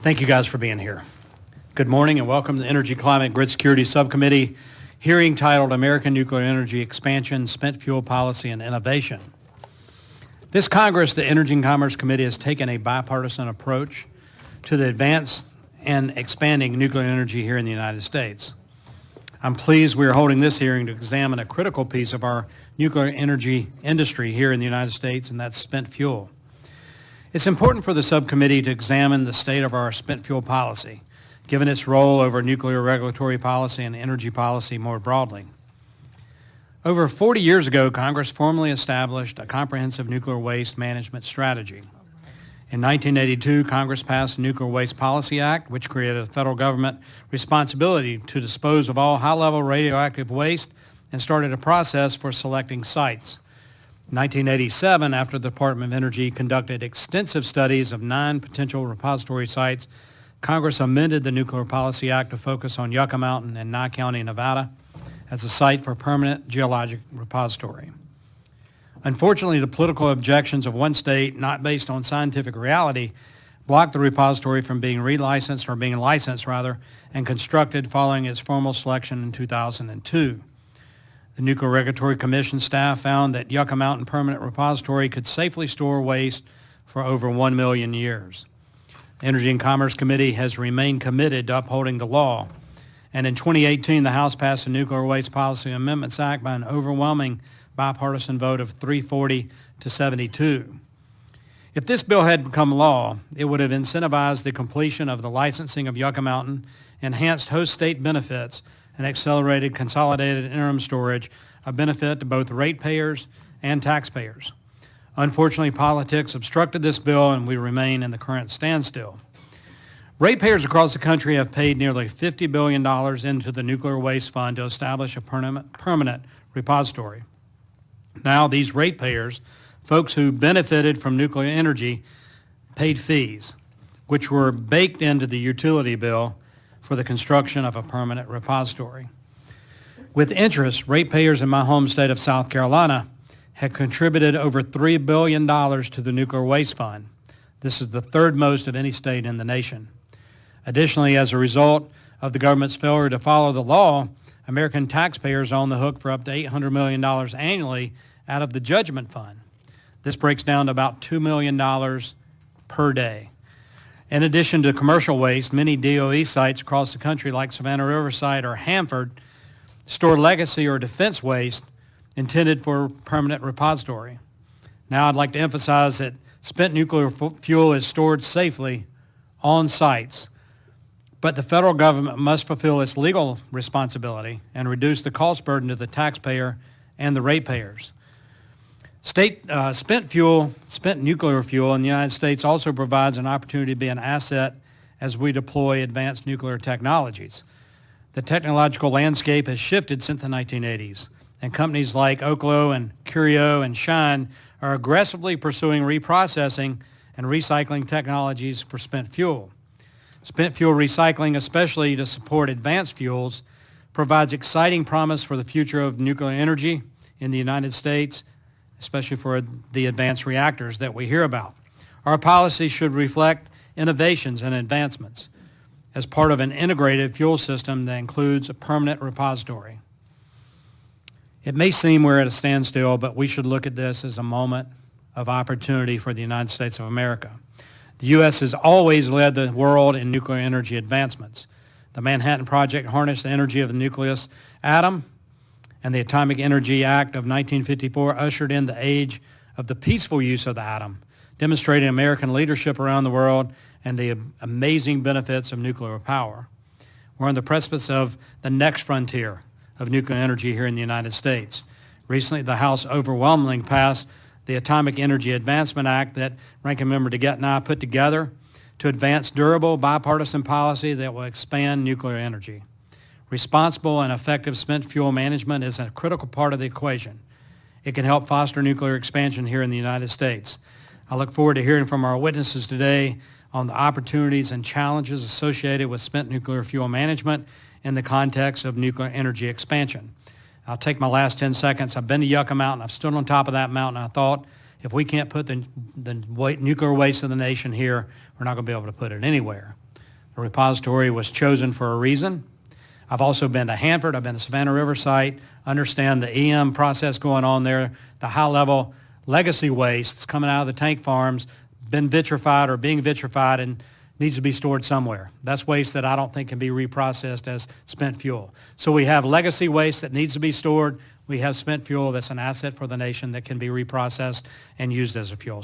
Thank you guys for being here. Good morning and welcome to the Energy, Climate, Grid Security Subcommittee hearing titled American Nuclear Energy Expansion, Spent Fuel Policy and Innovation. This Congress, the Energy and Commerce Committee, has taken a bipartisan approach to the advance and expanding nuclear energy here in the United States. I'm pleased we are holding this hearing to examine a critical piece of our nuclear energy industry here in the United States, and that's spent fuel. It's important for the subcommittee to examine the state of our spent fuel policy, given its role over nuclear regulatory policy and energy policy more broadly. Over 40 years ago, Congress formally established a comprehensive nuclear waste management strategy. In 1982, Congress passed the Nuclear Waste Policy Act, which created a federal government responsibility to dispose of all high-level radioactive waste and started a process for selecting sites. In 1987, after the Department of Energy conducted extensive studies of 9 potential repository sites, Congress amended the Nuclear Policy Act to focus on Yucca Mountain in Nye County, Nevada, as a site for permanent geologic repository. Unfortunately, the political objections of one state, not based on scientific reality, blocked the repository from being licensed and constructed following its formal selection in 2002. The Nuclear Regulatory Commission staff found that Yucca Mountain Permanent Repository could safely store waste for over 1 million years. The Energy and Commerce Committee has remained committed to upholding the law. And in 2018, the House passed the Nuclear Waste Policy Amendments Act by an overwhelming bipartisan vote of 340 to 72. If this bill had become law, it would have incentivized the completion of the licensing of Yucca Mountain, enhanced host state benefits, and accelerated consolidated interim storage, a benefit to both ratepayers and taxpayers. Unfortunately, politics obstructed this bill and we remain in the current standstill. Ratepayers across the country have paid nearly $50 billion into the Nuclear Waste Fund to establish a permanent repository. Now these ratepayers, folks who benefited from nuclear energy, paid fees, which were baked into the utility bill for the construction of a permanent repository. With interest, ratepayers in my home state of South Carolina had contributed over $3 billion to the Nuclear Waste Fund. This is the third most of any state in the nation. Additionally, as a result of the government's failure to follow the law, American taxpayers are on the hook for up to $800 million annually out of the judgment fund. This breaks down to about $2 million per day. In addition to commercial waste, many DOE sites across the country like Savannah Riverside or Hanford store legacy or defense waste intended for permanent repository. Now I'd like to emphasize that spent nuclear fuel is stored safely on sites, but the federal government must fulfill its legal responsibility and reduce the cost burden to the taxpayer and the ratepayers. Spent nuclear fuel in the United States also provides an opportunity to be an asset as we deploy advanced nuclear technologies. The technological landscape has shifted since the 1980s, and companies like Oklo and Curio and Shine are aggressively pursuing reprocessing and recycling technologies for spent fuel. Spent fuel recycling, especially to support advanced fuels, provides exciting promise for the future of nuclear energy in the United States, especially for the advanced reactors that we hear about. Our policy should reflect innovations and advancements as part of an integrated fuel system that includes a permanent repository. It may seem we're at a standstill, but we should look at this as a moment of opportunity for the United States of America. The U.S. has always led the world in nuclear energy advancements. The Manhattan Project harnessed the energy of the nucleus atom, and the Atomic Energy Act of 1954 ushered in the age of the peaceful use of the atom, demonstrating American leadership around the world and the amazing benefits of nuclear power. We're on the precipice of the next frontier of nuclear energy here in the United States. Recently, the House overwhelmingly passed the Atomic Energy Advancement Act that Ranking Member DeGette and I put together to advance durable bipartisan policy that will expand nuclear energy. Responsible and effective spent fuel management is a critical part of the equation. It can help foster nuclear expansion here in the United States. I look forward to hearing from our witnesses today on the opportunities and challenges associated with spent nuclear fuel management in the context of nuclear energy expansion. I'll take my last 10 seconds. I've been to Yucca Mountain. I've stood on top of that mountain. I thought, if we can't put the nuclear waste of the nation here, we're not going to be able to put it anywhere. The repository was chosen for a reason. I've also been to Hanford. I've been to Savannah River site, understand the EM process going on there, the high-level legacy waste that's coming out of the tank farms, been vitrified or being vitrified and needs to be stored somewhere. That's waste that I don't think can be reprocessed as spent fuel. So we have legacy waste that needs to be stored. We have spent fuel that's an asset for the nation that can be reprocessed and used as a fuel.